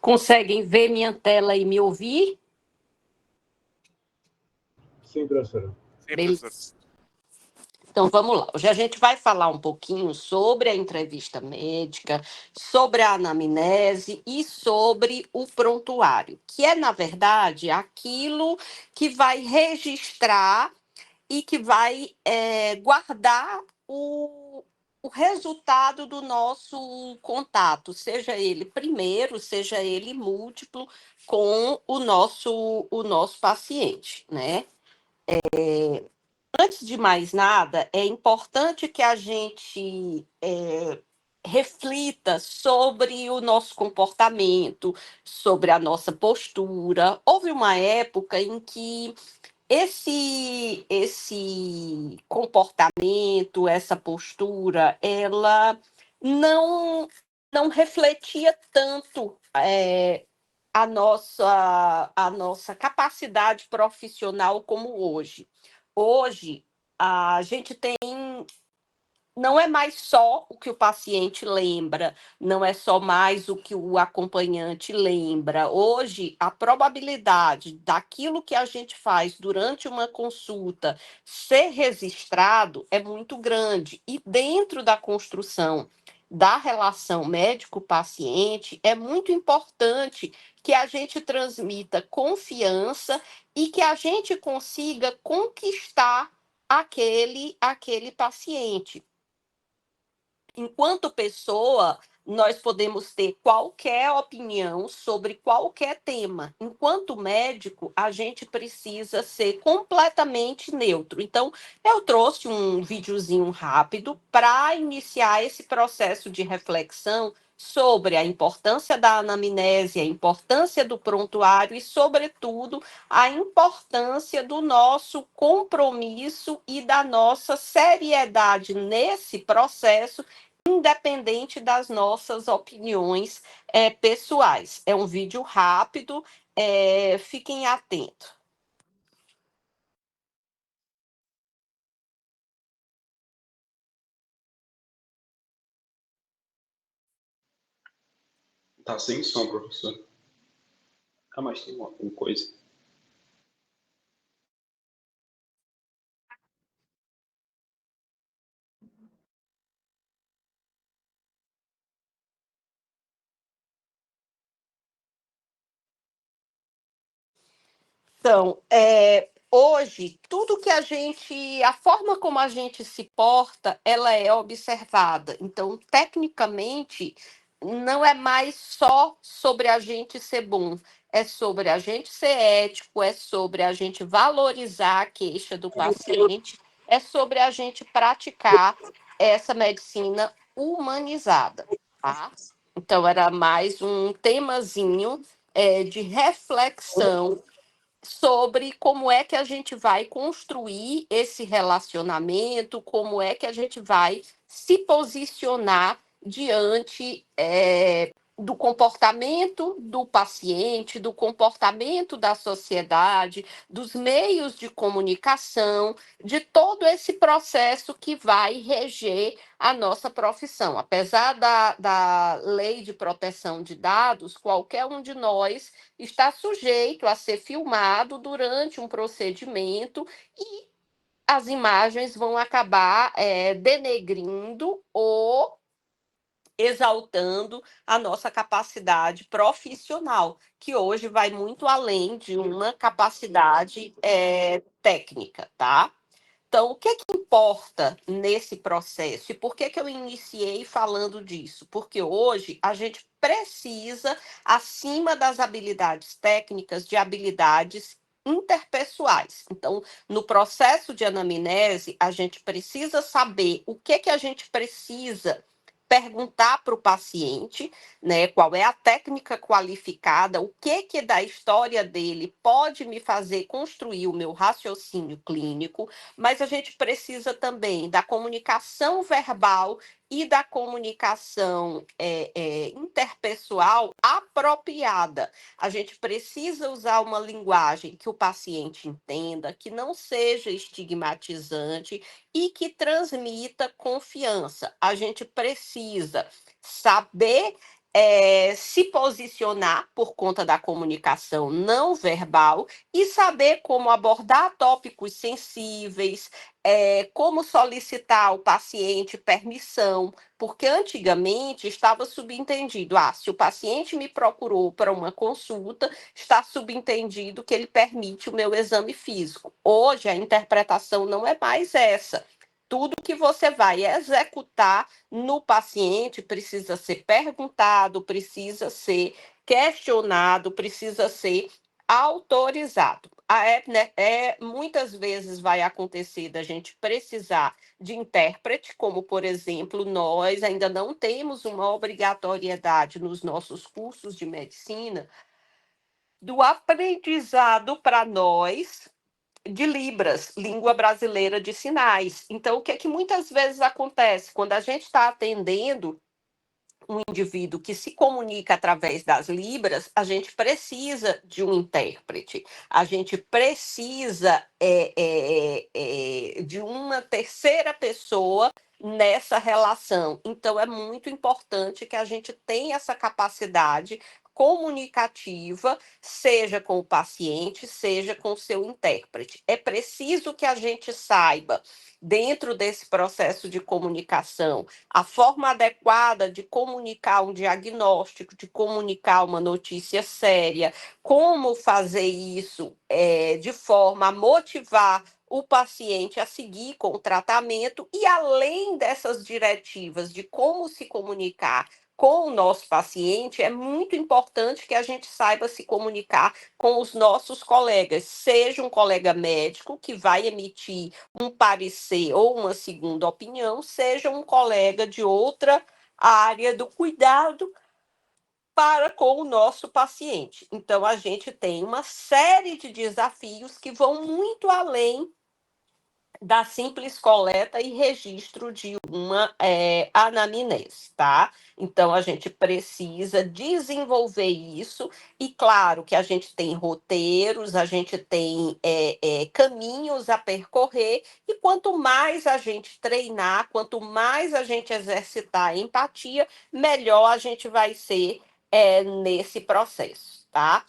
Conseguem ver minha tela e me ouvir? Sim, professora. Sim, Beleza. professor. Então, vamos lá. Hoje a gente vai falar um pouquinho sobre a entrevista médica, sobre a anamnese e sobre o prontuário, que é, na verdade, aquilo que vai registrar e que vai guardar o resultado do nosso contato, seja ele primeiro, seja ele múltiplo, com o nosso paciente, né? Antes de mais nada, é importante que a gente reflita sobre o nosso comportamento, sobre a nossa postura. Houve uma época em que esse comportamento, essa postura, ela não, não refletia tanto a nossa capacidade profissional como hoje. Hoje, a gente tem. Não é mais só o que o paciente lembra, não é só mais o que o acompanhante lembra. Hoje, a probabilidade daquilo que a gente faz durante uma consulta ser registrado é muito grande. E dentro da construção da relação médico-paciente, é muito importante que a gente transmita confiança e que a gente consiga conquistar aquele paciente. Enquanto pessoa, nós podemos ter qualquer opinião sobre qualquer tema. Enquanto médico, a gente precisa ser completamente neutro. Então, eu trouxe um videozinho rápido para iniciar esse processo de reflexão sobre a importância da anamnese, a importância do prontuário e, sobretudo, a importância do nosso compromisso e da nossa seriedade nesse processo, independente das nossas opiniões pessoais. É um vídeo rápido, fiquem atentos. Tá sem som, professor. Ah, mas tem uma coisa. Então, hoje, tudo que a forma como a gente se porta, ela é observada. Então, tecnicamente, não é mais só sobre a gente ser bom, é sobre a gente ser ético, é sobre a gente valorizar a queixa do paciente, é sobre a gente praticar essa medicina humanizada, tá? Então, era mais um temazinho de reflexão sobre como é que a gente vai construir esse relacionamento, como é que a gente vai se posicionar diante do comportamento do paciente, do comportamento da sociedade, dos meios de comunicação, de todo esse processo que vai reger a nossa profissão. Apesar da lei de proteção de dados, qualquer um de nós está sujeito a ser filmado durante um procedimento e as imagens vão acabar denegrindo ou exaltando a nossa capacidade profissional, que hoje vai muito além de uma capacidade técnica, tá? Então, o que importa nesse processo? E por que eu iniciei falando disso? Porque hoje a gente precisa, acima das habilidades técnicas, de habilidades interpessoais. Então, no processo de anamnese, a gente precisa saber o que a gente precisa perguntar para o paciente, né, qual é a técnica qualificada, o que da história dele pode me fazer construir o meu raciocínio clínico, mas a gente precisa também da comunicação verbal e da comunicação interpessoal apropriada. A gente precisa usar uma linguagem que o paciente entenda, que não seja estigmatizante e que transmita confiança. A gente precisa saber se posicionar por conta da comunicação não verbal e saber como abordar tópicos sensíveis, como solicitar ao paciente permissão, porque antigamente estava subentendido, se o paciente me procurou para uma consulta, está subentendido que ele permite o meu exame físico. Hoje a interpretação não é mais essa. Tudo que você vai executar no paciente precisa ser perguntado, precisa ser questionado, precisa ser autorizado. Muitas vezes vai acontecer da gente precisar de intérprete, como, por exemplo, nós ainda não temos uma obrigatoriedade nos nossos cursos de medicina do aprendizado para nós de Libras, língua brasileira de sinais. Então, o que é que muitas vezes acontece? Quando a gente está atendendo um indivíduo que se comunica através das Libras, a gente precisa de um intérprete, a gente precisa de uma terceira pessoa nessa relação. Então, é muito importante que a gente tenha essa capacidade comunicativa, seja com o paciente, seja com o seu intérprete. É preciso que a gente saiba, dentro desse processo de comunicação, a forma adequada de comunicar um diagnóstico, de comunicar uma notícia séria, como fazer isso de forma a motivar o paciente a seguir com o tratamento e, além dessas diretivas de como se comunicar com o nosso paciente, é muito importante que a gente saiba se comunicar com os nossos colegas, seja um colega médico que vai emitir um parecer ou uma segunda opinião, seja um colega de outra área do cuidado para com o nosso paciente. Então, a gente tem uma série de desafios que vão muito além da simples coleta e registro de uma anamnese, tá? Então, a gente precisa desenvolver isso, e claro que a gente tem roteiros, a gente tem caminhos a percorrer, e quanto mais a gente treinar, quanto mais a gente exercitar a empatia, melhor a gente vai ser nesse processo, tá?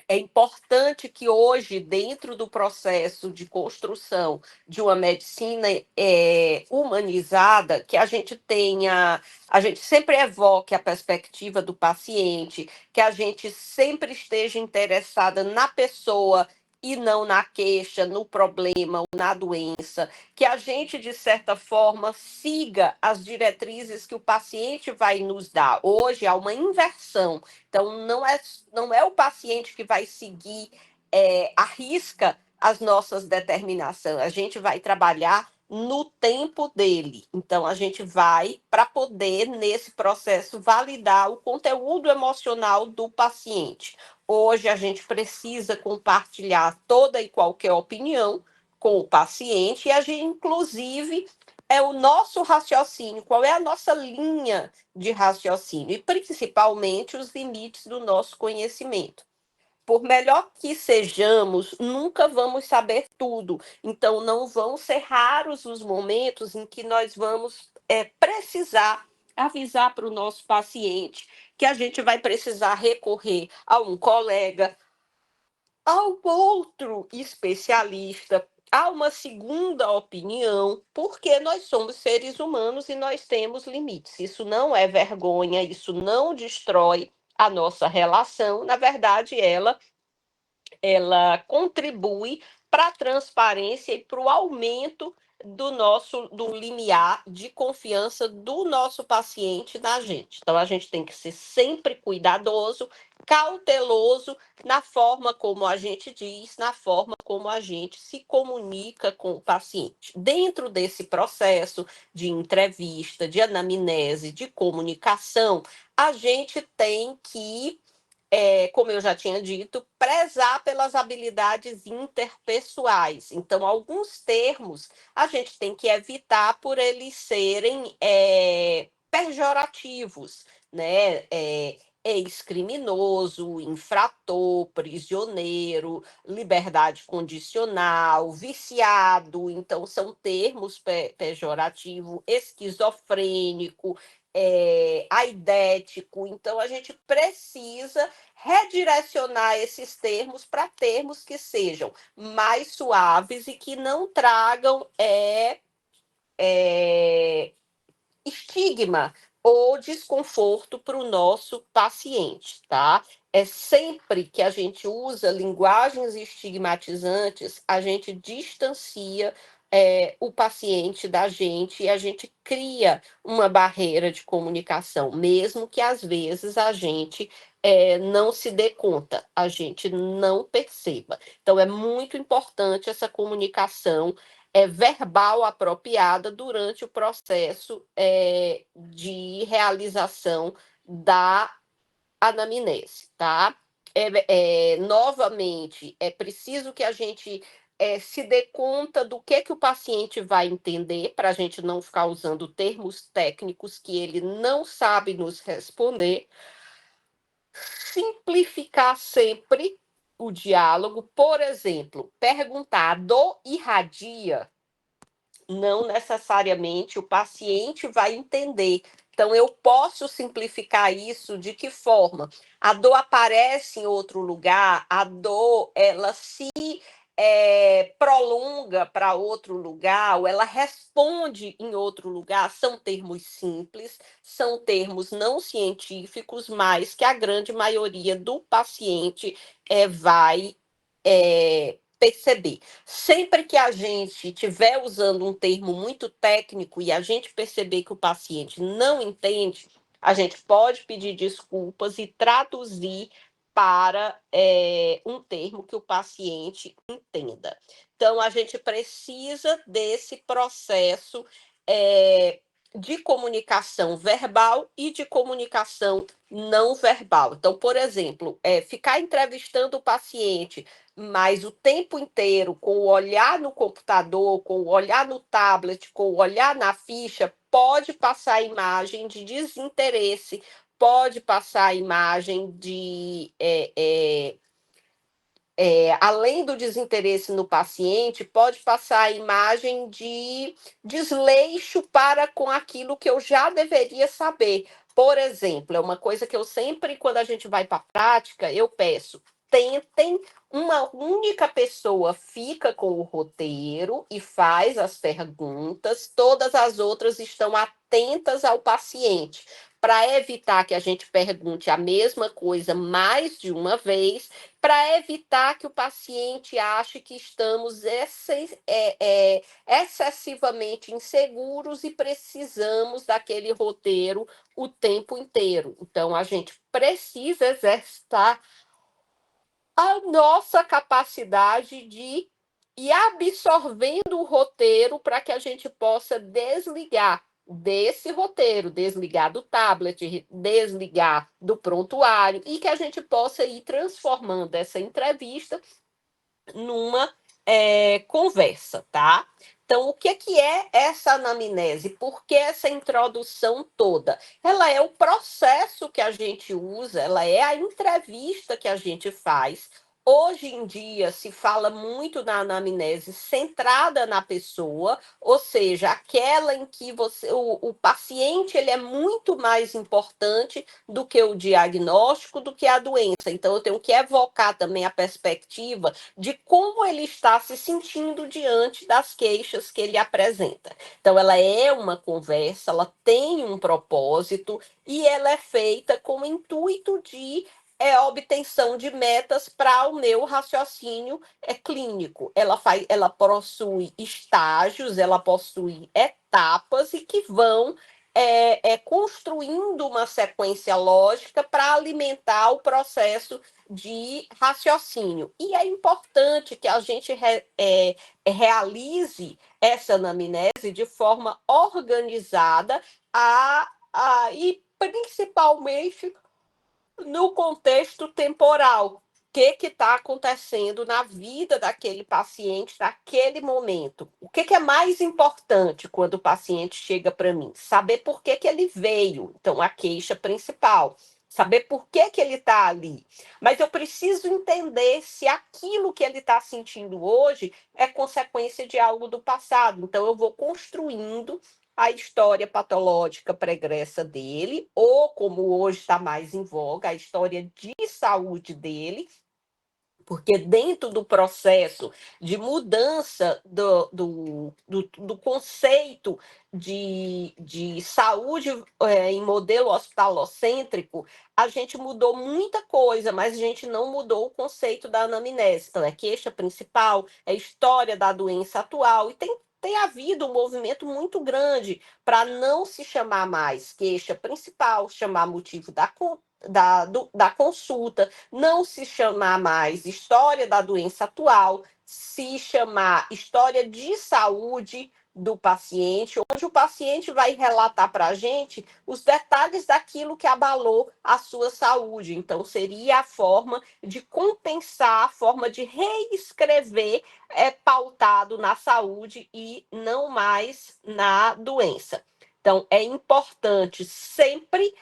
É importante que hoje, dentro do processo de construção de uma medicina humanizada, que a gente sempre evoque a perspectiva do paciente, que a gente sempre esteja interessada na pessoa e não na queixa, no problema ou na doença, que a gente, de certa forma, siga as diretrizes que o paciente vai nos dar. Hoje há uma inversão. Então, não é o paciente que vai seguir à risca as nossas determinações. A gente vai trabalhar no tempo dele. Então, a gente vai para poder, nesse processo, validar o conteúdo emocional do paciente. Hoje, a gente precisa compartilhar toda e qualquer opinião com o paciente, e a gente, inclusive, é o nosso raciocínio, qual é a nossa linha de raciocínio, e principalmente os limites do nosso conhecimento. Por melhor que sejamos, nunca vamos saber tudo. Então, não vão ser raros os momentos em que nós vamos precisar avisar para o nosso paciente que a gente vai precisar recorrer a um colega, ao outro especialista, a uma segunda opinião, porque nós somos seres humanos e nós temos limites. Isso não é vergonha, isso não destrói a nossa relação. Na verdade, ela contribui para a transparência e para o aumento do limiar de confiança do nosso paciente na gente. Então, a gente tem que ser sempre cuidadoso, cauteloso na forma como a gente diz, na forma como a gente se comunica com o paciente. Dentro desse processo de entrevista, de anamnese, de comunicação, a gente tem que como eu já tinha dito, prezar pelas habilidades interpessoais. Então, alguns termos a gente tem que evitar por eles serem pejorativos, né? Ex-criminoso, infrator, prisioneiro, liberdade condicional, viciado. Então, são termos pejorativos, esquizofrênico, aidético. Então, a gente precisa redirecionar esses termos para termos que sejam mais suaves e que não tragam estigma ou desconforto para o nosso paciente, tá? É sempre que a gente usa linguagens estigmatizantes, a gente distancia o paciente da gente e a gente cria uma barreira de comunicação, mesmo que às vezes a gente não se dê conta, a gente não perceba. Então, é muito importante essa comunicação verbal apropriada durante o processo de realização da anamnese, tá? Novamente, é preciso que a gente se dê conta do que o paciente vai entender, para a gente não ficar usando termos técnicos que ele não sabe nos responder. Simplificar sempre o diálogo, por exemplo, perguntar: a dor irradia? Não necessariamente o paciente vai entender. Então, eu posso simplificar isso de que forma? A dor aparece em outro lugar, a dor ela se prolonga para outro lugar, ou ela responde em outro lugar. São termos simples, são termos não científicos, mas que a grande maioria do paciente vai perceber. Sempre que a gente estiver usando um termo muito técnico e a gente perceber que o paciente não entende, a gente pode pedir desculpas e traduzir para um termo que o paciente entenda. Então, a gente precisa desse processo de comunicação verbal e de comunicação não verbal. Então, por exemplo, ficar entrevistando o paciente, mas o tempo inteiro com o olhar no computador, com o olhar no tablet, com o olhar na ficha, pode passar a imagem de desinteresse, pode passar a imagem de além do desinteresse no paciente, pode passar a imagem de desleixo para com aquilo que eu já deveria saber. Por exemplo, é uma coisa que eu sempre, quando a gente vai para a prática, eu peço: tentem, uma única pessoa fica com o roteiro e faz as perguntas, todas as outras estão atentas ao paciente, para evitar que a gente pergunte a mesma coisa mais de uma vez, para evitar que o paciente ache que estamos excessivamente inseguros e precisamos daquele roteiro o tempo inteiro. Então, a gente precisa exercitar a nossa capacidade de ir absorvendo o roteiro para que a gente possa desligar desse roteiro, desligar do tablet, desligar do prontuário, e que a gente possa ir transformando essa entrevista numa conversa, tá? Então, o que é essa anamnese? Por que essa introdução toda? Ela é o processo que a gente usa, ela é a entrevista que a gente faz. Hoje em dia se fala muito na anamnese centrada na pessoa, ou seja, aquela em que o paciente ele é muito mais importante do que o diagnóstico, do que a doença. Então, eu tenho que evocar também a perspectiva de como ele está se sentindo diante das queixas que ele apresenta. Então, ela é uma conversa, ela tem um propósito e ela é feita com o intuito de obtenção de metas para o meu raciocínio clínico. Ela possui estágios, ela possui etapas e que vão construindo uma sequência lógica para alimentar o processo de raciocínio. E é importante que a gente realize essa anamnese de forma organizada e principalmente no contexto temporal. O que está acontecendo na vida daquele paciente naquele momento? O que é mais importante quando o paciente chega para mim? Saber por que ele veio. Então, a queixa principal. Saber por que ele está ali. Mas eu preciso entender se aquilo que ele está sentindo hoje é consequência de algo do passado. Então, eu vou construindo a história patológica pregressa dele, ou, como hoje está mais em voga, a história de saúde dele, porque dentro do processo de mudança do conceito de saúde em modelo hospitalocêntrico, a gente mudou muita coisa, mas a gente não mudou o conceito da anamnese. Então, é queixa principal, é história da doença atual, e tem havido um movimento muito grande para não se chamar mais queixa principal, chamar motivo da consulta, não se chamar mais história da doença atual, se chamar história de saúde do paciente, onde o paciente vai relatar para a gente os detalhes daquilo que abalou a sua saúde. Então, seria a forma de compensar, a forma de reescrever pautado na saúde e não mais na doença. Então, é importante sempre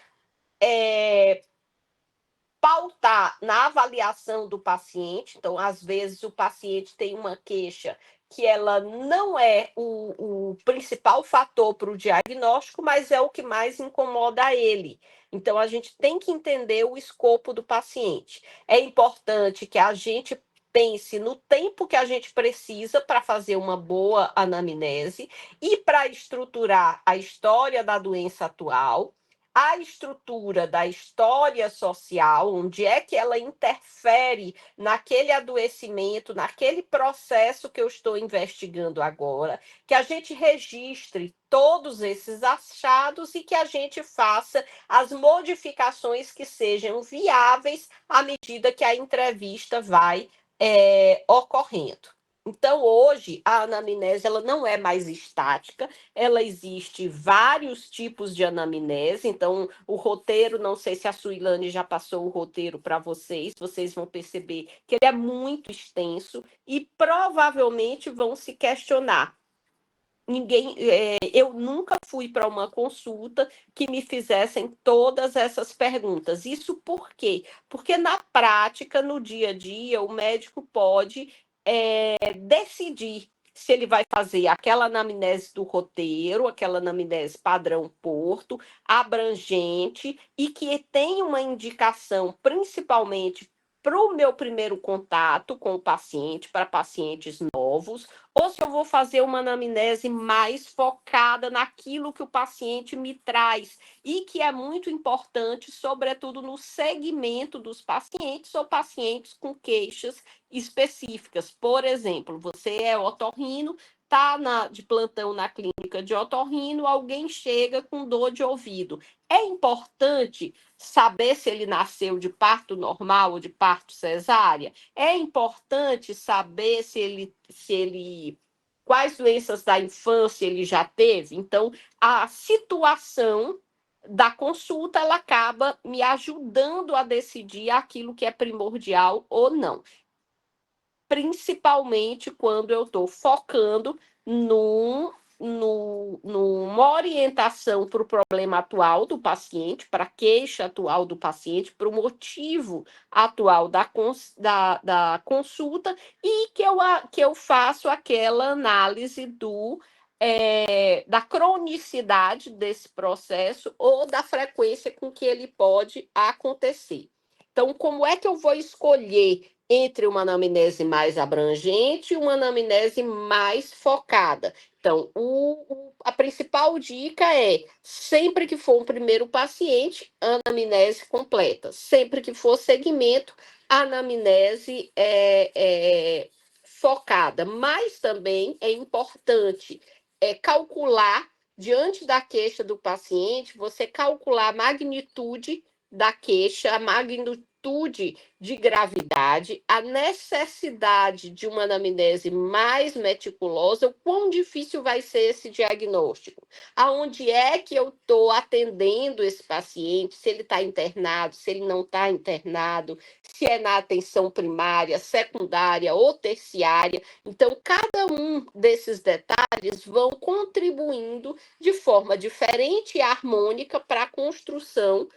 pautar na avaliação do paciente. Então, às vezes, o paciente tem uma queixa que ela não é o principal fator para o diagnóstico, mas é o que mais incomoda ele. Então, a gente tem que entender o escopo do paciente. É importante que a gente pense no tempo que a gente precisa para fazer uma boa anamnese e para estruturar a história da doença atual, a estrutura da história social, onde é que ela interfere naquele adoecimento, naquele processo que eu estou investigando agora, que a gente registre todos esses achados e que a gente faça as modificações que sejam viáveis à medida que a entrevista vai ocorrendo. Então, hoje, a anamnese ela não é mais estática, ela existe vários tipos de anamnese. Então, o roteiro, não sei se a Suilane já passou o roteiro para vocês vão perceber que ele é muito extenso e provavelmente vão se questionar. Eu nunca fui para uma consulta que me fizessem todas essas perguntas. Isso por quê? Porque na prática, no dia a dia, o médico pode decidir se ele vai fazer aquela anamnese do roteiro, aquela anamnese padrão Porto, abrangente, e que tem uma indicação, principalmente para o meu primeiro contato com o paciente, para pacientes novos, ou se eu vou fazer uma anamnese mais focada naquilo que o paciente me traz, e que é muito importante, sobretudo no segmento dos pacientes ou pacientes com queixas específicas. Por exemplo, você é otorrino, está de plantão na clínica de otorrino, alguém chega com dor de ouvido. É importante saber se ele nasceu de parto normal ou de parto cesárea? É importante saber quais doenças da infância ele já teve? Então, a situação da consulta ela acaba me ajudando a decidir aquilo que é primordial ou não, principalmente quando eu estou focando numa orientação para o problema atual do paciente, para a queixa atual do paciente, para o motivo atual da consulta, e que eu faço aquela análise da cronicidade desse processo ou da frequência com que ele pode acontecer. Então, como é que eu vou escolher entre uma anamnese mais abrangente e uma anamnese mais focada? Então, a principal dica é, sempre que for um primeiro paciente, anamnese completa. Sempre que for segmento, anamnese focada. Mas também é importante calcular, diante da queixa do paciente, você calcular a magnitude da queixa, a magnitude de gravidade, a necessidade de uma anamnese mais meticulosa, o quão difícil vai ser esse diagnóstico, aonde é que eu estou atendendo esse paciente, se ele está internado, se ele não está internado, se é na atenção primária, secundária ou terciária. Então, cada um desses detalhes vão contribuindo de forma diferente e harmônica para a construção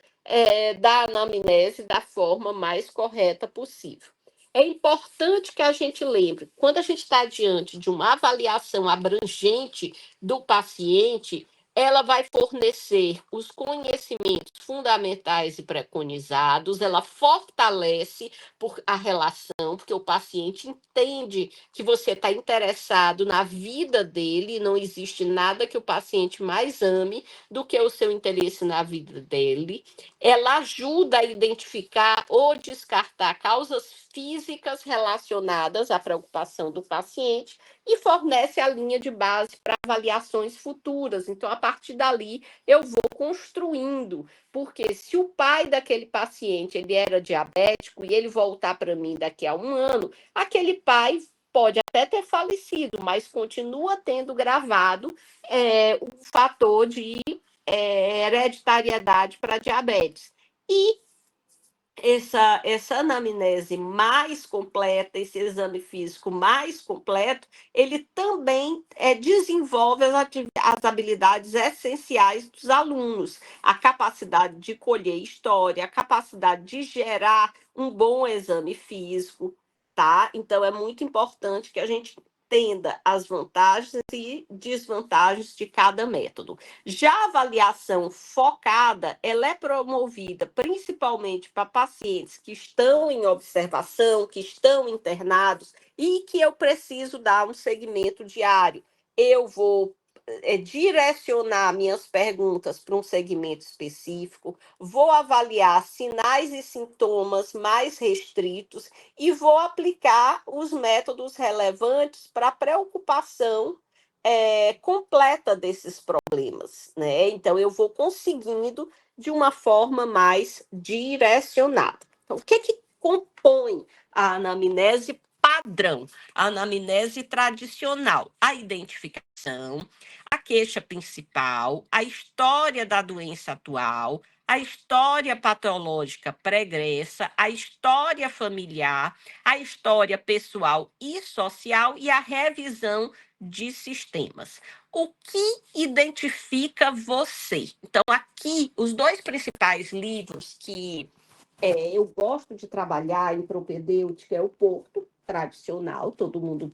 da anamnese da forma mais correta possível. É importante que a gente lembre, quando a gente está diante de uma avaliação abrangente do paciente, ela vai fornecer os conhecimentos fundamentais e preconizados, ela fortalece a relação, porque o paciente entende que você está interessado na vida dele, não existe nada que o paciente mais ame do que o seu interesse na vida dele. Ela ajuda a identificar ou descartar causas físicas relacionadas à preocupação do paciente e fornece a linha de base para avaliações futuras. Então, a partir dali, eu vou construindo, porque se o pai daquele paciente ele era diabético e ele voltar para mim daqui a um ano, aquele pai pode até ter falecido, mas continua tendo gravado o fator de hereditariedade para diabetes. E essa anamnese mais completa, esse exame físico mais completo, ele também desenvolve as habilidades essenciais dos alunos, a capacidade de colher história, a capacidade de gerar um bom exame físico, tá? Então, é muito importante que a gente entenda as vantagens e desvantagens de cada método. Já a avaliação focada, ela é promovida principalmente para pacientes que estão em observação, que estão internados e que eu preciso dar um segmento diário. Eu vou direcionar minhas perguntas para um segmento específico, vou avaliar sinais e sintomas mais restritos e vou aplicar os métodos relevantes para a preocupação completa desses problemas, né? Então, eu vou conseguindo de uma forma mais direcionada. Então, o que compõe a anamnese padrão, a anamnese tradicional? A identificação, a queixa principal, a história da doença atual, a história patológica pregressa, a história familiar, a história pessoal e social e a revisão de sistemas. O que identifica você? Então, aqui, os dois principais livros que eu gosto de trabalhar em propedêutica é o Porto tradicional, todo mundo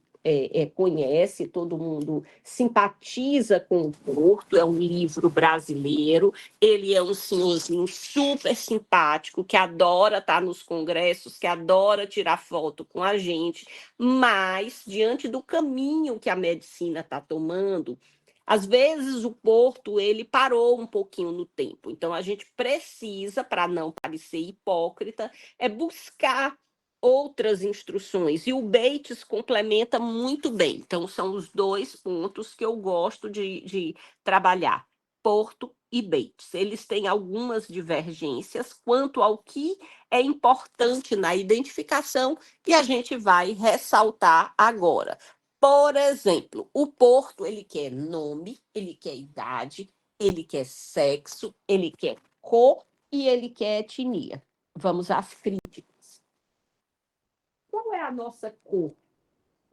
conhece, todo mundo simpatiza com o Porto, é um livro brasileiro, ele é um senhorzinho super simpático, que adora estar nos congressos, que adora tirar foto com a gente, mas, diante do caminho que a medicina está tomando, às vezes o Porto ele parou um pouquinho no tempo. Então a gente precisa, para não parecer hipócrita, buscar outras instruções. E o Bates complementa muito bem. Então são os dois pontos que eu gosto de trabalhar. Porto e Bates. Eles têm algumas divergências quanto ao que é importante na identificação e a gente vai ressaltar agora. Por exemplo, o Porto, ele quer nome, ele quer idade, ele quer sexo, ele quer cor e ele quer etnia. Vamos às críticas. Qual é a nossa cor,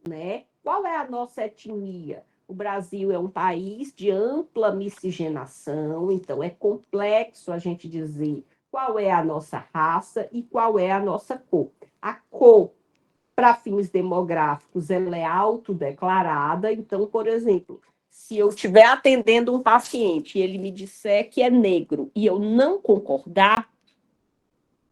né? Qual é a nossa etnia? O Brasil é um país de ampla miscigenação, então é complexo a gente dizer qual é a nossa raça e qual é a nossa cor. A cor para fins demográficos, ela é autodeclarada. Então, por exemplo, se eu estiver atendendo um paciente e ele me disser que é negro e eu não concordar,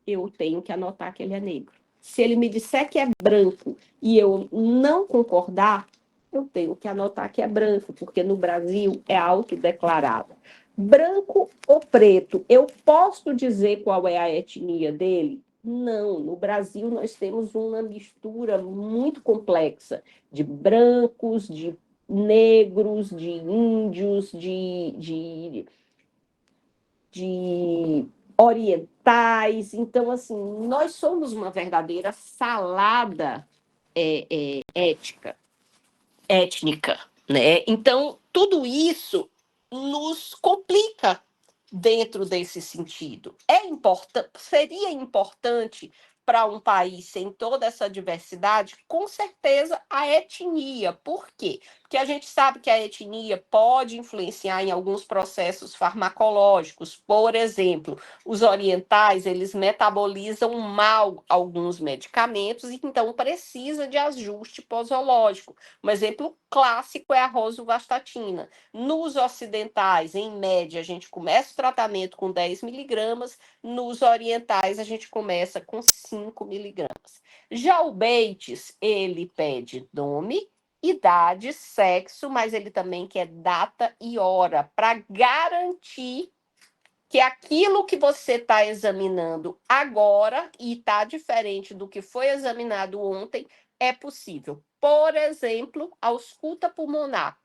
eu tenho que anotar que ele é negro. Se ele me disser que é branco e eu não concordar, eu tenho que anotar que é branco, porque no Brasil é autodeclarada. Branco ou preto, eu posso dizer qual é a etnia dele? Não, no Brasil nós temos uma mistura muito complexa de brancos, de negros, de índios, de orientais. Então, assim, nós somos uma verdadeira salada étnica, né? Então, tudo isso nos complica dentro desse sentido. Seria importante para um país sem toda essa diversidade, com certeza, a etnia. Por quê? Porque a gente sabe que a etnia pode influenciar em alguns processos farmacológicos. Por exemplo, os orientais, eles metabolizam mal alguns medicamentos e então precisa de ajuste posológico. Um exemplo clássico é a rosuvastatina. Nos ocidentais, em média, a gente começa o tratamento com 10 miligramas, nos orientais a gente começa com 5 miligramas. Já o Bates, ele pede nome, idade, sexo, mas ele também quer data e hora para garantir que aquilo que você está examinando agora e está diferente do que foi examinado ontem é possível. Por exemplo, a ausculta pulmonar.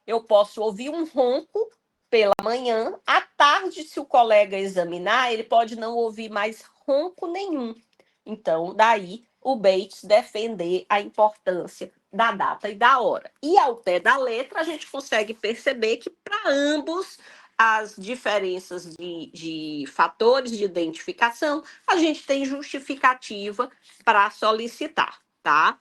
Eu posso ouvir um ronco pela manhã, à tarde, se o colega examinar, ele pode não ouvir mais ronco nenhum. Então, daí o Bates defender a importância da data e da hora. E ao pé da letra, a gente consegue perceber que para ambos as diferenças de fatores de identificação, a gente tem justificativa para solicitar, tá?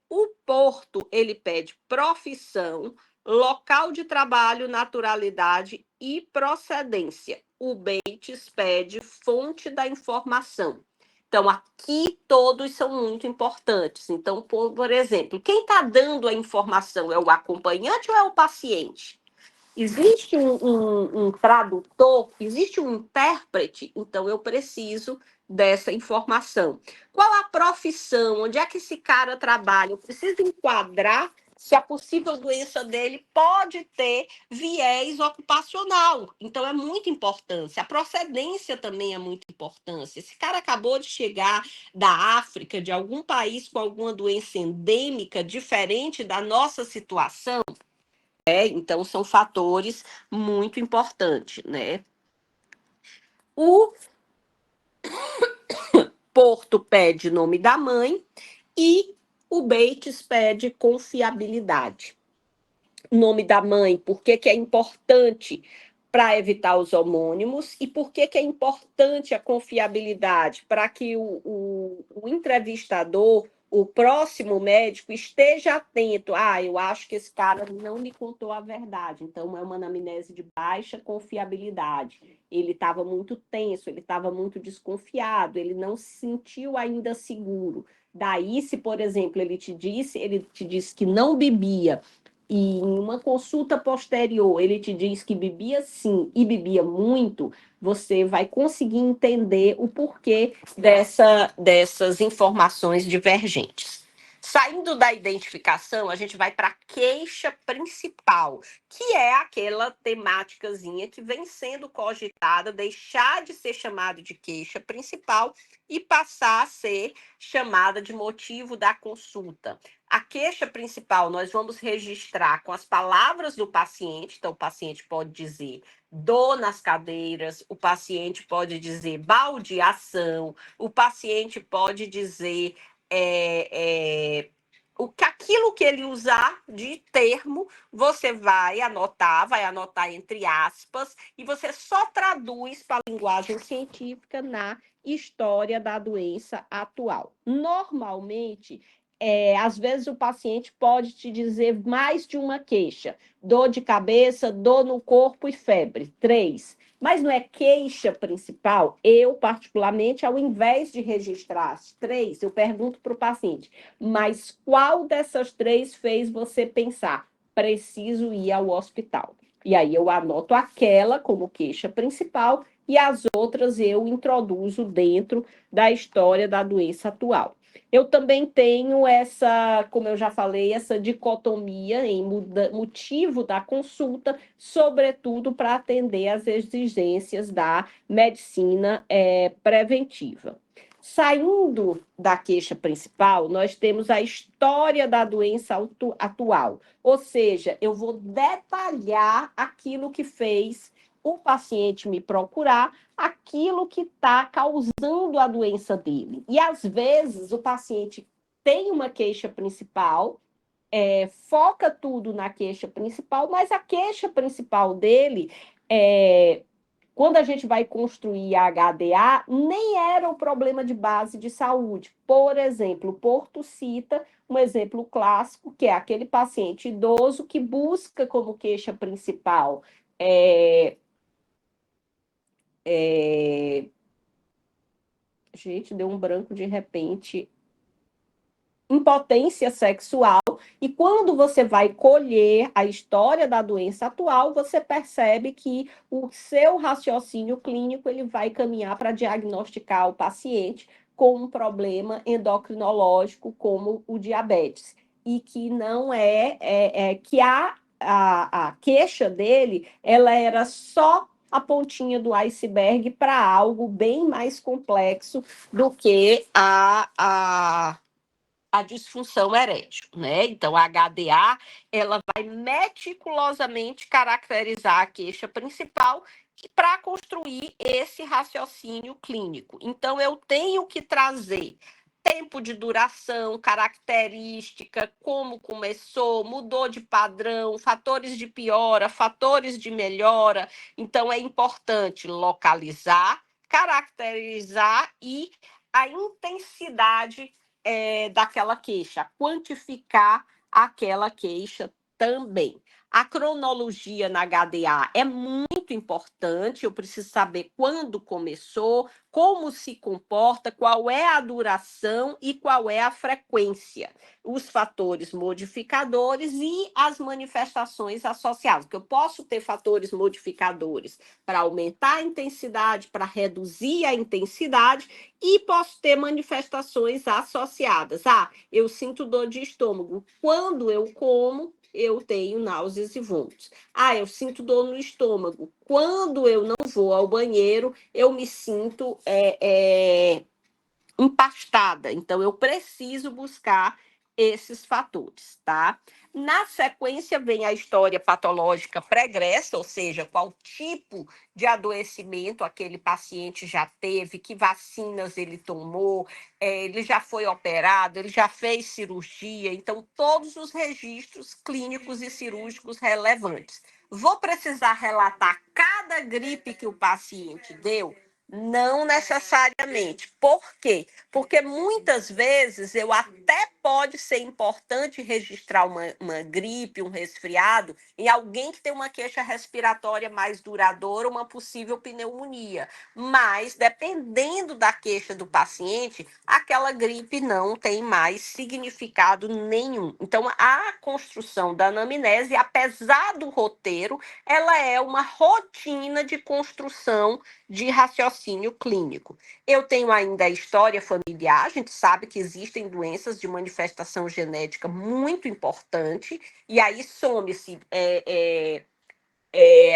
O Porto, ele pede profissão, local de trabalho, naturalidade e procedência. O Bates pede fonte da informação. Então, aqui todos são muito importantes. Então, por exemplo, quem está dando a informação é o acompanhante ou é o paciente? Existe um tradutor, existe um intérprete, então eu preciso dessa informação. Qual a profissão? Onde é que esse cara trabalha? Eu preciso enquadrar se a possível doença dele pode ter viés ocupacional. Então, é muito importante. A procedência também é muito importante. Esse cara acabou de chegar da África, de algum país com alguma doença endêmica diferente da nossa situação. Então, são fatores muito importantes, né? O Porto pede nome da mãe e o Bates pede confiabilidade. Nome da mãe, por que é importante para evitar os homônimos e por que é importante a confiabilidade? Para que o entrevistador, o próximo médico, esteja atento. Eu acho que esse cara não me contou a verdade. Então, é uma anamnese de baixa confiabilidade. Ele estava muito tenso, ele estava muito desconfiado, ele não se sentiu ainda seguro. Daí, se, por exemplo, ele te disse que não bebia, e em uma consulta posterior ele te diz que bebia sim e bebia muito, você vai conseguir entender o porquê dessas informações divergentes. Saindo da identificação, a gente vai para a queixa principal, que é aquela temáticazinha que vem sendo cogitada, deixar de ser chamada de queixa principal e passar a ser chamada de motivo da consulta. A queixa principal nós vamos registrar com as palavras do paciente. Então, o paciente pode dizer dor nas cadeiras, o paciente pode dizer baldeação, o paciente pode dizer aquilo que ele usar de termo, você vai anotar entre aspas, e você só traduz para a linguagem científica na história da doença atual. Normalmente, às vezes o paciente pode te dizer mais de uma queixa: dor de cabeça, dor no corpo e febre. 3. Mas não é queixa principal. Eu, particularmente, ao invés de registrar as 3, eu pergunto para o paciente: mas qual dessas 3 fez você pensar, preciso ir ao hospital? E aí eu anoto aquela como queixa principal e as outras eu introduzo dentro da história da doença atual. Eu também tenho essa, como eu já falei, essa dicotomia em motivo da consulta, sobretudo para atender às exigências da medicina preventiva. Saindo da queixa principal, nós temos a história da doença atual, ou seja, eu vou detalhar aquilo que fez o paciente me procurar, aquilo que está causando a doença dele. E às vezes o paciente tem uma queixa principal, foca tudo na queixa principal, mas a queixa principal dele quando a gente vai construir a HDA, nem era o problema de base de saúde. Por exemplo, o Porto cita Um exemplo clássico, que é aquele paciente idoso que busca como queixa principal gente, deu um branco de repente. Impotência sexual, e quando você vai colher a história da doença atual, você percebe que o seu raciocínio clínico ele vai caminhar para diagnosticar o paciente com um problema endocrinológico como o diabetes, e que não que a queixa dele ela era só a pontinha do iceberg para algo bem mais complexo do que a disfunção erétil, né? Então, a HDA, ela vai meticulosamente caracterizar a queixa principal para construir esse raciocínio clínico. Então, eu tenho que trazer tempo de duração, característica, como começou, mudou de padrão, fatores de piora, fatores de melhora. Então, é importante localizar, caracterizar e a intensidade daquela queixa, quantificar aquela queixa também. A cronologia na HDA é muito importante, eu preciso saber quando começou, como se comporta, qual é a duração e qual é a frequência, os fatores modificadores e as manifestações associadas. Porque eu posso ter fatores modificadores para aumentar a intensidade, para reduzir a intensidade, e posso ter manifestações associadas. Ah, eu sinto dor de estômago. Quando eu como, eu tenho náuseas e vômitos. Ah, eu sinto dor no estômago. Quando eu não vou ao banheiro, eu me sinto empastada. Então, eu preciso buscar esses fatores, tá? Na sequência, vem a história patológica pregressa, ou seja, qual tipo de adoecimento aquele paciente já teve, que vacinas ele tomou, ele já foi operado, ele já fez cirurgia, então, todos os registros clínicos e cirúrgicos relevantes. Vou precisar relatar cada gripe que o paciente deu? Não necessariamente. Por quê? Porque muitas vezes eu até pode ser importante registrar uma gripe, um resfriado, em alguém que tem uma queixa respiratória mais duradoura, uma possível pneumonia. Mas, dependendo da queixa do paciente, aquela gripe não tem mais significado nenhum. Então, a construção da anamnese, apesar do roteiro, ela é uma rotina de construção de raciocínio clínico. Eu tenho ainda a história familiar, a gente sabe que existem doenças de manifestação genética muito importante, e aí some-se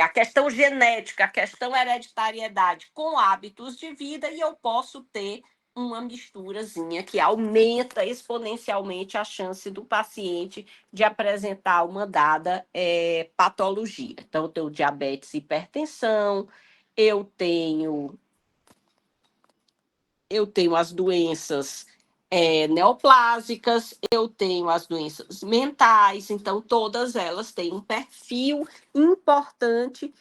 a questão genética, a questão hereditariedade com hábitos de vida, e eu posso ter uma misturazinha que aumenta exponencialmente a chance do paciente de apresentar uma dada patologia. Então, eu tenho diabetes e hipertensão, eu tenho as doenças neoplásicas, eu tenho as doenças mentais, então todas elas têm um perfil importante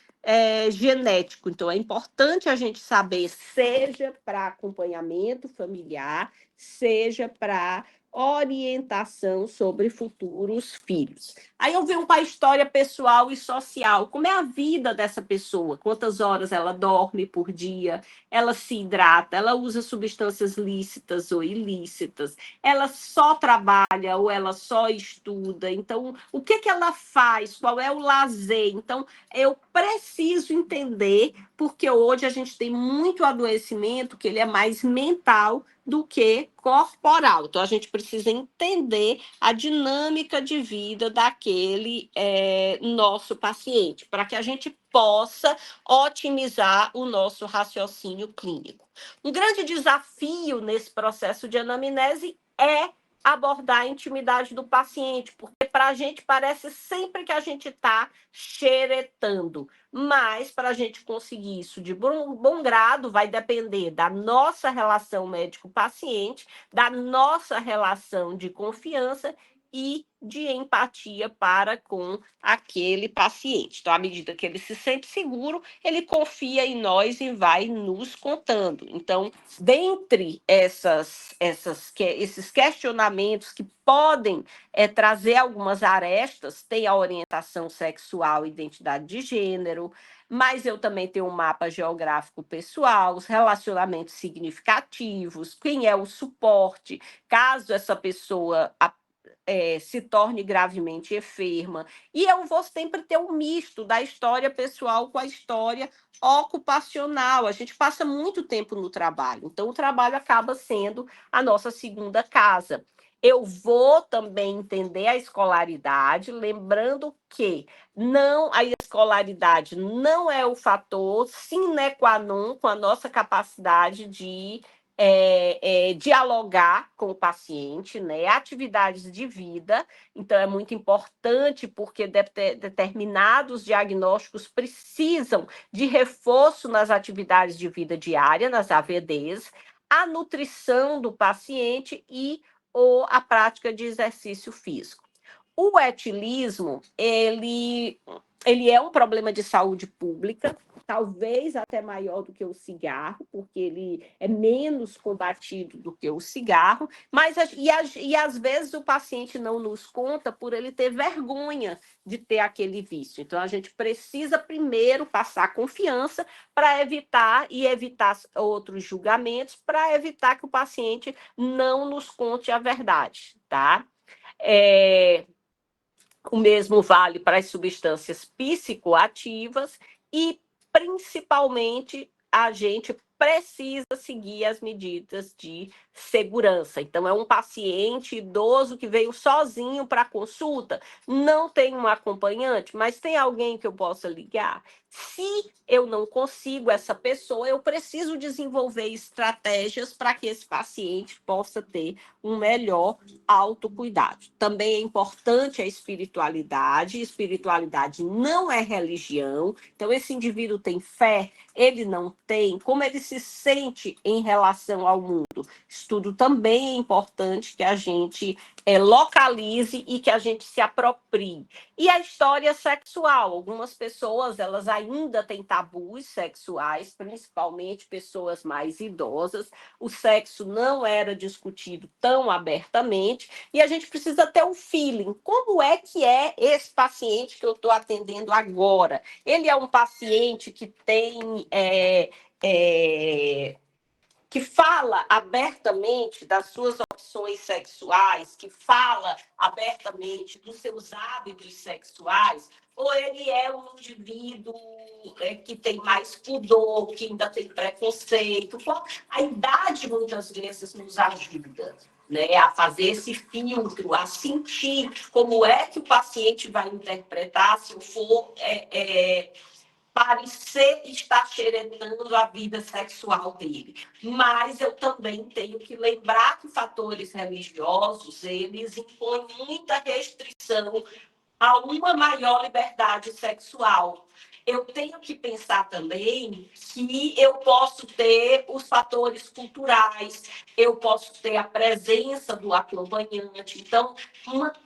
genético. Então, é importante a gente saber, seja para acompanhamento familiar, seja para orientação sobre futuros filhos. Aí eu venho para a história pessoal e social. Como é a vida dessa pessoa? Quantas horas ela dorme por dia? Ela se hidrata, ela usa substâncias lícitas ou ilícitas, ela só trabalha ou ela só estuda. Então, o que ela faz? Qual é o lazer? Então, eu preciso entender, porque hoje a gente tem muito adoecimento que ele é mais mental do que corporal. Então, a gente precisa entender a dinâmica de vida daquele nosso paciente, para que a gente possa otimizar o nosso raciocínio clínico. Um grande desafio nesse processo de anamnese é abordar a intimidade do paciente, porque para a gente parece sempre que a gente está xeretando, mas para a gente conseguir isso de bom grado vai depender da nossa relação médico-paciente, da nossa relação de confiança e de empatia para com aquele paciente. Então, à medida que ele se sente seguro, ele confia em nós e vai nos contando. Então, dentre esses questionamentos que podem trazer algumas arestas, tem a orientação sexual e identidade de gênero, mas eu também tenho um mapa geográfico pessoal, os relacionamentos significativos, quem é o suporte, caso essa pessoa se torne gravemente enferma. E eu vou sempre ter um misto da história pessoal com a história ocupacional. A gente passa muito tempo no trabalho, então o trabalho acaba sendo a nossa segunda casa. Eu vou também entender a escolaridade, lembrando que não a escolaridade não é o fator sine qua non com a nossa capacidade de dialogar com o paciente, né? Atividades de vida, então é muito importante porque determinados diagnósticos precisam de reforço nas atividades de vida diária, nas AVDs, a nutrição do paciente e ou a prática de exercício físico. O etilismo, ele é um problema de saúde pública, talvez até maior do que o cigarro, porque ele é menos combatido do que o cigarro, mas às vezes o paciente não nos conta por ele ter vergonha de ter aquele vício. Então, a gente precisa primeiro passar confiança para evitar outros julgamentos, para evitar que o paciente não nos conte a verdade, tá? O mesmo vale para as substâncias psicoativas e, principalmente, a gente precisa seguir as medidas de segurança. Então, é um paciente idoso que veio sozinho para a consulta, não tem um acompanhante, mas tem alguém que eu possa ligar. Se eu não consigo essa pessoa, eu preciso desenvolver estratégias para que esse paciente possa ter um melhor autocuidado. Também é importante a espiritualidade. Espiritualidade não é religião. Então, esse indivíduo tem fé, ele não tem. Como ele se sente em relação ao mundo? Estudo também é importante que a gente localize e que a gente se aproprie. E a história sexual. Algumas pessoas, elas ainda têm tabus sexuais, principalmente pessoas mais idosas. O sexo não era discutido tão abertamente e a gente precisa ter um feeling. Como é que é esse paciente que eu estou atendendo agora? Ele é um paciente que tem que fala abertamente das suas opções sexuais, que fala abertamente dos seus hábitos sexuais, ou ele é um indivíduo que tem mais pudor, que ainda tem preconceito? A idade, muitas vezes, nos ajuda, né, a fazer esse filtro, a sentir como é que o paciente vai interpretar se eu for parecer estar xeretando a vida sexual dele. Mas eu também tenho que lembrar que fatores religiosos, eles impõem muita restrição a uma maior liberdade sexual. Eu tenho que pensar também que eu posso ter os fatores culturais, eu posso ter a presença do acompanhante. Então,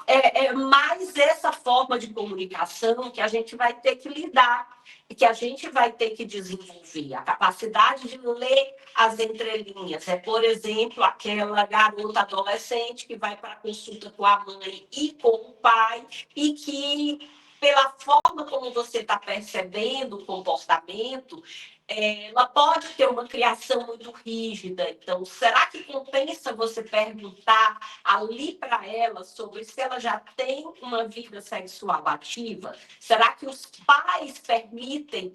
é mais essa forma de comunicação que a gente vai ter que lidar e que a gente vai ter que desenvolver. A capacidade de ler as entrelinhas. Por exemplo, aquela garota adolescente que vai para a consulta com a mãe e com o pai e que, pela forma como você está percebendo o comportamento, ela pode ter uma criação muito rígida. Então, será que compensa você perguntar ali para ela sobre se ela já tem uma vida sexual ativa? Será que os pais permitem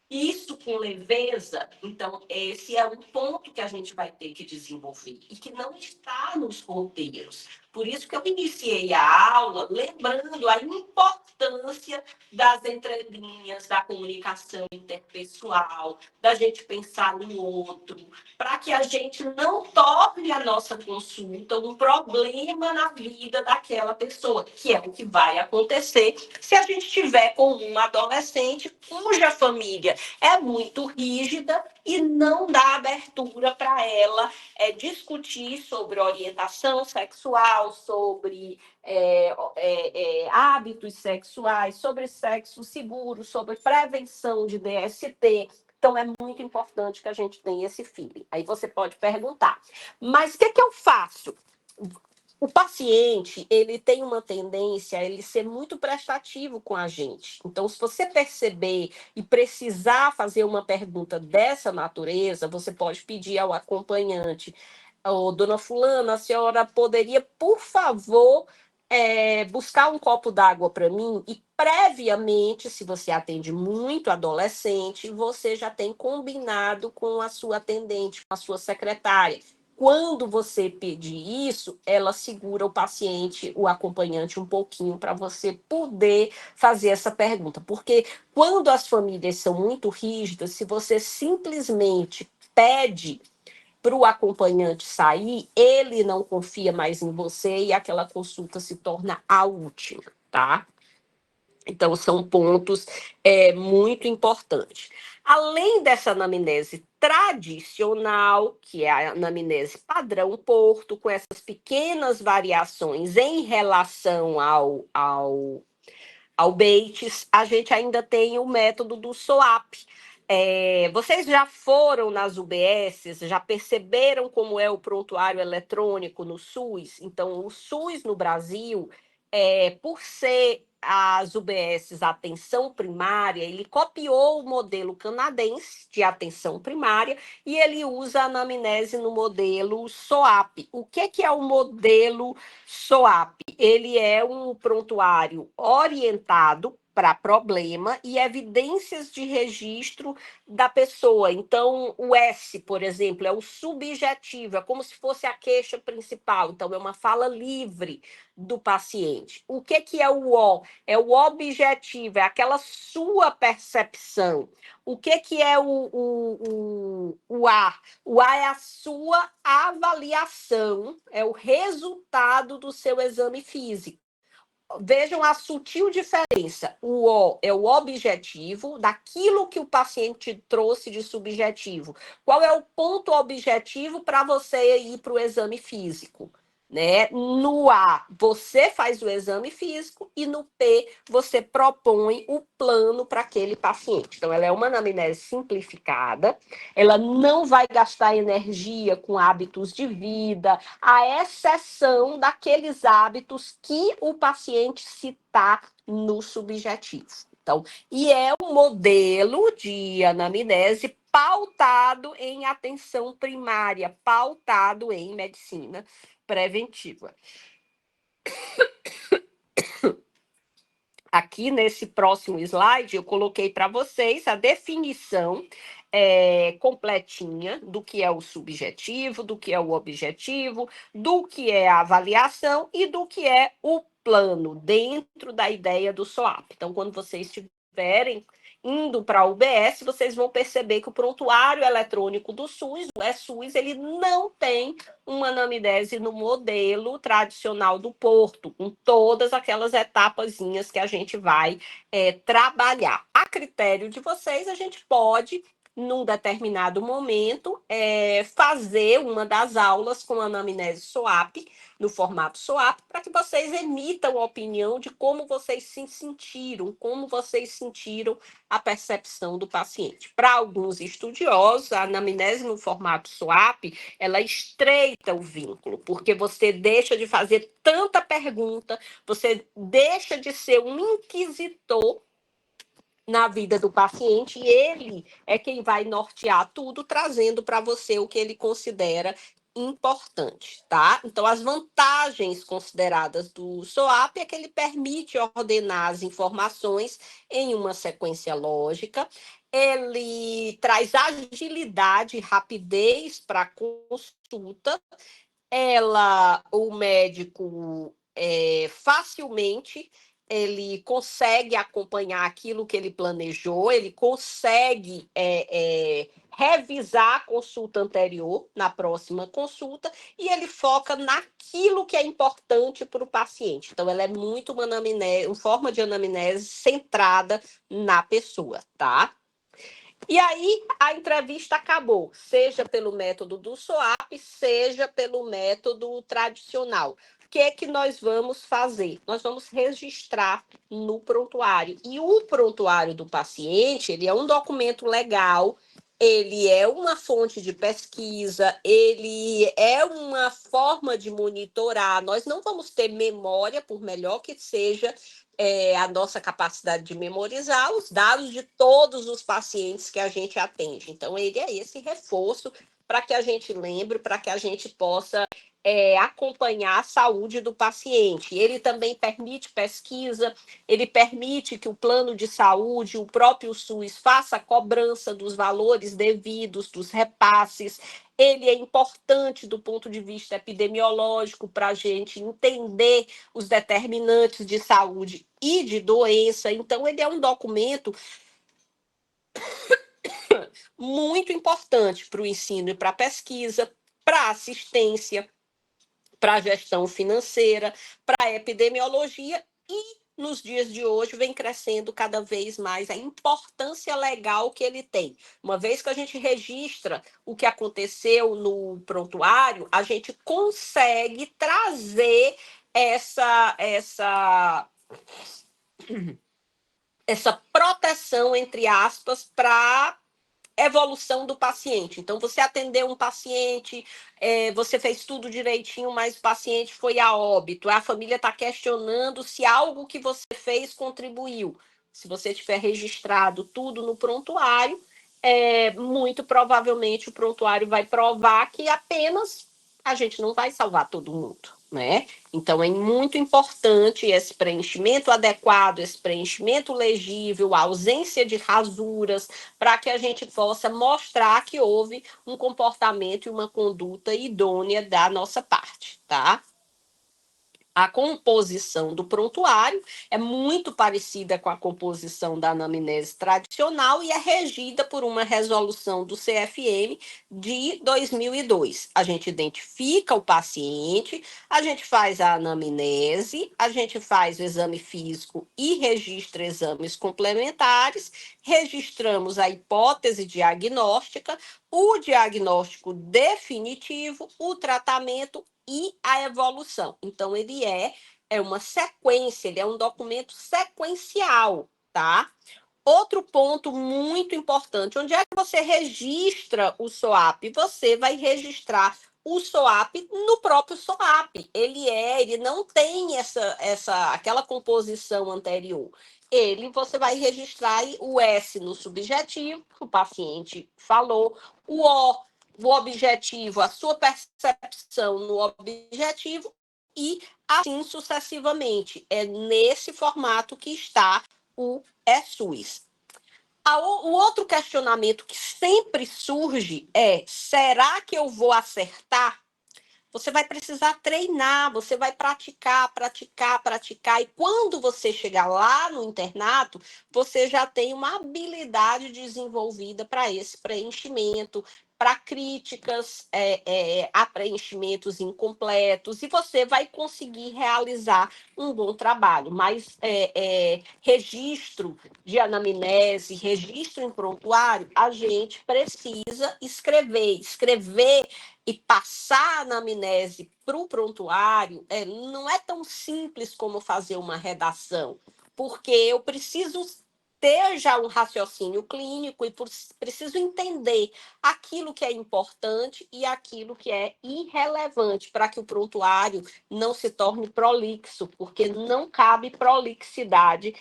isso com leveza? Então, esse é um ponto que a gente vai ter que desenvolver e que não está nos roteiros. Por isso que eu iniciei a aula lembrando a importância das entrelinhas, da comunicação interpessoal, da gente pensar no outro, para que a gente não torne a nossa consulta um problema na vida daquela pessoa, que é o que vai acontecer se a gente tiver com um adolescente cuja família é muito rígida e não dá abertura para ela discutir sobre orientação sexual, sobre hábitos sexuais, sobre sexo seguro, sobre prevenção de DST. Então, é muito importante que a gente tenha esse feeling. Aí você pode perguntar, mas o que eu faço? O paciente, ele tem uma tendência a ele ser muito prestativo com a gente. Então, se você perceber e precisar fazer uma pergunta dessa natureza, você pode pedir ao acompanhante: "Ô, dona fulana, a senhora poderia, por favor, buscar um copo d'água para mim?" E previamente, se você atende muito adolescente, você já tem combinado com a sua atendente, com a sua secretária. Quando você pedir isso, ela segura o paciente, o acompanhante, um pouquinho para você poder fazer essa pergunta. Porque quando as famílias são muito rígidas, se você simplesmente pede para o acompanhante sair, ele não confia mais em você e aquela consulta se torna a última, tá? Então, são pontos muito importantes. Além dessa anamnese tradicional, que é a anamnese padrão Porto, com essas pequenas variações em relação ao Bates, a gente ainda tem o método do SOAP. Vocês já foram nas UBSs, já perceberam como é o prontuário eletrônico no SUS? Então, o SUS no Brasil, por ser as UBSs atenção primária, ele copiou o modelo canadense de atenção primária e ele usa a anamnese no modelo SOAP. O que é o modelo SOAP? Ele é um prontuário orientado para problema e evidências de registro da pessoa. Então, o S, por exemplo, é o subjetivo, é como se fosse a queixa principal. Então, é uma fala livre do paciente. O que é o O? É o objetivo, é aquela sua percepção. O que é o A? O A é a sua avaliação, é o resultado do seu exame físico. Vejam a sutil diferença. O O é o objetivo daquilo que o paciente trouxe de subjetivo. Qual é o ponto objetivo para você ir para o exame físico? Né? No A, você faz o exame físico e no P, você propõe o plano para aquele paciente. Então, ela é uma anamnese simplificada, ela não vai gastar energia com hábitos de vida, à exceção daqueles hábitos que o paciente citar no subjetivo. Então, e é um modelo de anamnese pautado em atenção primária, pautado em medicina preventiva. Aqui nesse próximo slide, eu coloquei para vocês a definição completinha do que é o subjetivo, do que é o objetivo, do que é a avaliação e do que é o plano, dentro da ideia do SOAP. Então, quando vocês estiverem indo para a UBS, vocês vão perceber que o prontuário eletrônico do SUS, o SUS, ele não tem uma anamnese no modelo tradicional do Porto, com todas aquelas etapazinhas que a gente vai trabalhar. A critério de vocês, a gente pode, num determinado momento, fazer uma das aulas com anamnese SOAP, no formato SOAP, para que vocês emitam a opinião de como vocês se sentiram, como vocês sentiram a percepção do paciente. Para alguns estudiosos, a anamnese no formato SOAP, ela estreita o vínculo, porque você deixa de fazer tanta pergunta, você deixa de ser um inquisitor na vida do paciente, e ele é quem vai nortear tudo, trazendo para você o que ele considera importante, tá? Então, as vantagens consideradas do SOAP é que ele permite ordenar as informações em uma sequência lógica, ele traz agilidade e rapidez para a consulta, o médico facilmente ele consegue acompanhar aquilo que ele planejou, ele consegue revisar a consulta anterior na próxima consulta e ele foca naquilo que é importante para o paciente. Então, ela é muito uma anamnese, uma forma de anamnese centrada na pessoa, tá? E aí a entrevista acabou, seja pelo método do SWOAP, seja pelo método tradicional. O que é que nós vamos fazer? Nós vamos registrar no prontuário. E o prontuário do paciente, ele é um documento legal, ele é uma fonte de pesquisa, ele é uma forma de monitorar. Nós não vamos ter memória, por melhor que seja, a nossa capacidade de memorizar os dados de todos os pacientes que a gente atende. Então, ele é esse reforço para que a gente lembre, para que a gente possa acompanhar a saúde do paciente. Ele também permite pesquisa, ele permite que o plano de saúde, o próprio SUS, faça a cobrança dos valores devidos, dos repasses. Ele é importante do ponto de vista epidemiológico para a gente entender os determinantes de saúde e de doença. Então, ele é um documento muito importante para o ensino e para a pesquisa, para a assistência, para a gestão financeira, para a epidemiologia e nos dias de hoje vem crescendo cada vez mais a importância legal que ele tem. Uma vez que a gente registra o que aconteceu no prontuário, a gente consegue trazer essa proteção, entre aspas, para evolução do paciente. Então, você atendeu um paciente, você fez tudo direitinho, mas o paciente foi a óbito. A família está questionando se algo que você fez contribuiu. Se você tiver registrado tudo no prontuário, muito provavelmente o prontuário vai provar que apenas a gente não vai salvar todo mundo, né? Então, é muito importante esse preenchimento adequado, esse preenchimento legível, a ausência de rasuras, para que a gente possa mostrar que houve um comportamento e uma conduta idônea da nossa parte, tá? A composição do prontuário é muito parecida com a composição da anamnese tradicional e é regida por uma resolução do CFM de 2002. A gente identifica o paciente, a gente faz a anamnese, a gente faz o exame físico e registra exames complementares, registramos a hipótese diagnóstica, o diagnóstico definitivo, o tratamento e a evolução. Então, ele é uma sequência, ele é um documento sequencial, tá? Outro ponto muito importante, onde é que você registra o SOAP? Você vai registrar o SOAP no próprio SOAP. Ele não tem aquela composição anterior. Você vai registrar o S no subjetivo, que o paciente falou, o objetivo, a sua percepção no objetivo e assim sucessivamente. É nesse formato que está o SUS. O outro questionamento que sempre surge é: será que eu vou acertar? Você vai precisar treinar, você vai praticar, praticar, praticar. E quando você chegar lá no internato, você já tem uma habilidade desenvolvida para esse preenchimento, para críticas a preenchimentos incompletos, e você vai conseguir realizar um bom trabalho. Mas registro de anamnese, registro em prontuário, a gente precisa escrever e passar a anamnese para o prontuário não é tão simples como fazer uma redação, porque eu preciso ter já um raciocínio clínico e preciso entender aquilo que é importante e aquilo que é irrelevante para que o prontuário não se torne prolixo, porque não cabe prolixidade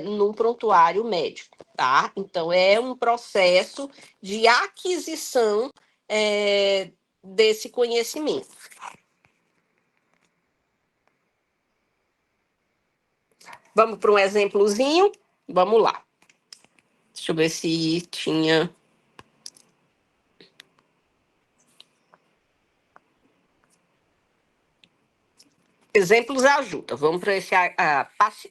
num prontuário médico, tá? Então, é um processo de aquisição desse conhecimento. Vamos para um exemplozinho? Vamos lá. Deixa eu ver se tinha. Exemplos ajuda. Vamos para esse.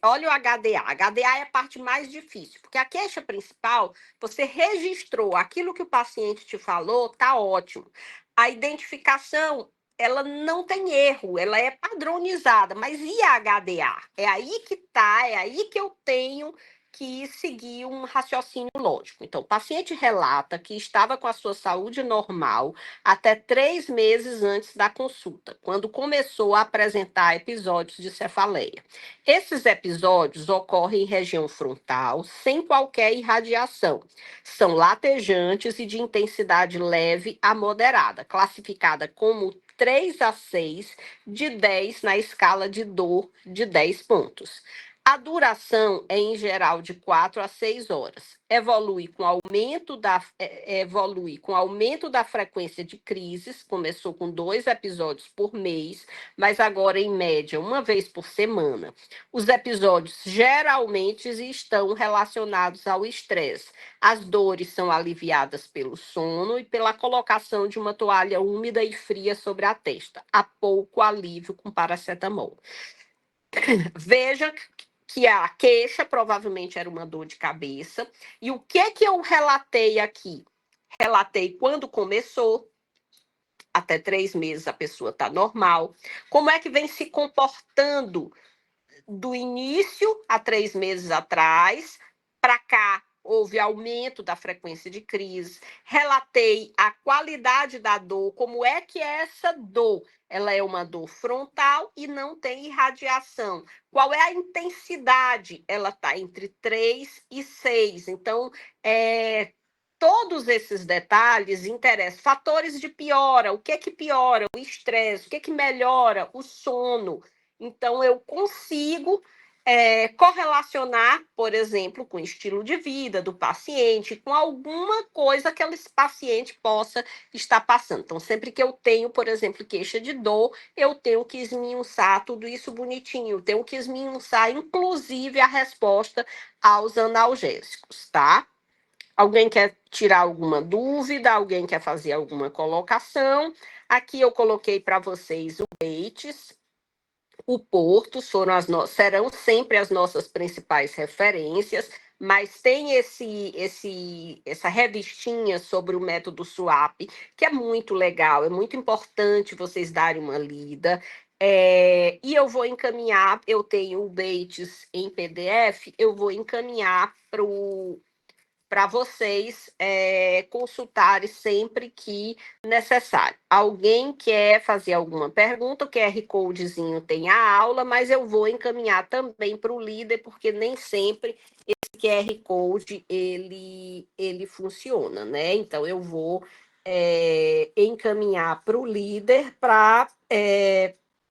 Olha o HDA. HDA é a parte mais difícil, porque a queixa principal, você registrou aquilo que o paciente te falou, tá ótimo. A identificação, ela não tem erro, ela é padronizada, mas e a HDA? É aí que tá, é aí que eu tenho que seguir um raciocínio lógico. Então, o paciente relata que estava com a sua saúde normal até 3 meses antes da consulta, quando começou a apresentar episódios de cefaleia. Esses episódios ocorrem em região frontal, sem qualquer irradiação. São latejantes e de intensidade leve a moderada, classificada como 3 a 6 de 10 na escala de dor de 10 pontos. A duração é, em geral, de 4 a 6 horas. Evolui com aumento da frequência de crises, começou com 2 episódios por mês, mas agora, em média, 1 vez por semana. Os episódios geralmente estão relacionados ao estresse. As dores são aliviadas pelo sono e pela colocação de uma toalha úmida e fria sobre a testa. Há pouco alívio com paracetamol. Veja que a queixa provavelmente era uma dor de cabeça. E o que eu relatei aqui? Relatei quando começou, até 3 meses a pessoa está normal. Como é que vem se comportando do início, há 3 meses atrás, para cá, houve aumento da frequência de crise. Relatei a qualidade da dor, como é que é essa dor? Ela é uma dor frontal e não tem irradiação. Qual é a intensidade? Ela está entre 3 e 6. Então, todos esses detalhes interessam. Fatores de piora, o que é que piora? O estresse, o que é que melhora? O sono. Então, eu consigo correlacionar, por exemplo, com o estilo de vida do paciente, com alguma coisa que esse paciente possa estar passando. Então, sempre que eu tenho, por exemplo, queixa de dor, eu tenho que esmiuçar tudo isso bonitinho, tenho que esmiuçar, inclusive, a resposta aos analgésicos, tá? Alguém quer tirar alguma dúvida? Alguém quer fazer alguma colocação? Aqui eu coloquei para vocês o Bates, o Porto, serão sempre as nossas principais referências, mas tem essa revistinha sobre o método SWAP, que é muito legal, é muito importante vocês darem uma lida. E eu vou encaminhar, eu tenho o Bates em PDF, eu vou encaminhar para vocês consultarem sempre que necessário. Alguém quer fazer alguma pergunta? O QR Codezinho tem a aula, mas eu vou encaminhar também para o líder, porque nem sempre esse QR Code ele funciona, né? Então, eu vou encaminhar para o líder para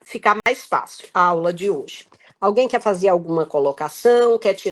ficar mais fácil a aula de hoje. Alguém quer fazer alguma colocação? Quer tirar